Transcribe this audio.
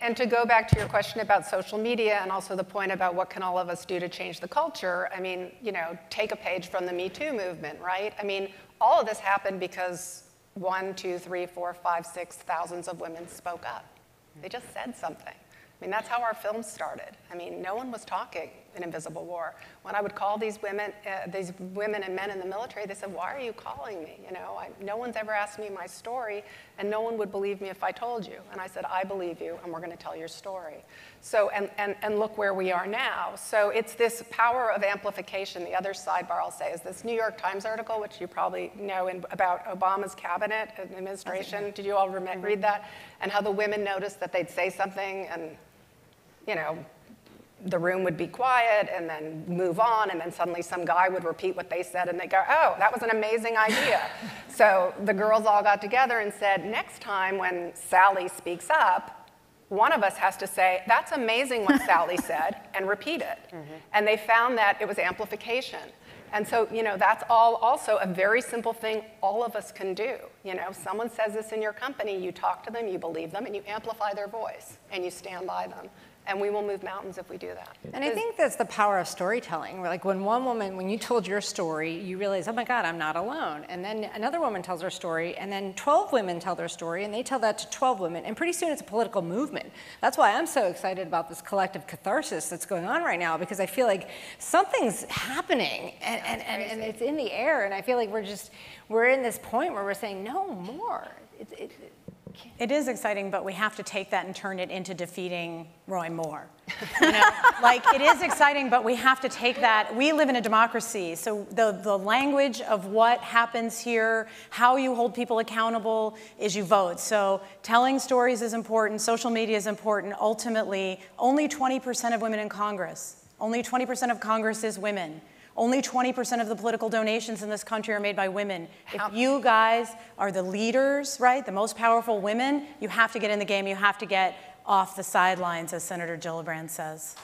And to go back to your question about social media and also the point about what can all of us do to change the culture, I mean, you know, take a page from the Me Too movement, right? I mean, all of this happened because 1, 2, 3, 4, 5, 6 thousands of women spoke up. They just said something. I mean, that's how our film started. I mean, no one was talking in Invisible War. When I would call these women and men in the military, they said, "Why are you calling me? You know, no one's ever asked me my story, and no one would believe me if I told you." And I said, "I believe you, and we're going to tell your story." So, and look where we are now. So it's this power of amplification. The other sidebar I'll say is this New York Times article, which you probably know about Obama's cabinet administration. Did you all read that? And how the women noticed that they'd say something and, you know, the room would be quiet and then move on, and then suddenly some guy would repeat what they said and they go, "Oh, that was an amazing idea." So the girls all got together and said, next time when Sally speaks up, one of us has to say, "That's amazing what Sally said," and repeat it. And they found that it was amplification. And so, you know, that's all also a very simple thing all of us can do. You know, someone says this in your company, you talk to them, you believe them, and you amplify their voice, and you stand by them. And we will move mountains if we do that. And I think that's the power of storytelling. Like when one woman, when you told your story, you realize, oh my God, I'm not alone. And then another woman tells her story, and then 12 women tell their story, and they tell that to 12 women. And pretty soon it's a political movement. That's why I'm so excited about this collective catharsis that's going on right now, because I feel like something's happening, and it's in the air. And I feel like we're in this point where we're saying, no more. It is exciting, but we have to take that and turn it into defeating Roy Moore. You know, like, it is exciting, but we have to take that. We live in a democracy, so the language of what happens here, how you hold people accountable, is you vote. So telling stories is important, social media is important. Ultimately, only 20% of women in Congress, only 20% of Congress is women. Only 20% of the political donations in this country are made by women. If you guys are the leaders, right, the most powerful women, you have to get in the game. You have to get off the sidelines, as Senator Gillibrand says.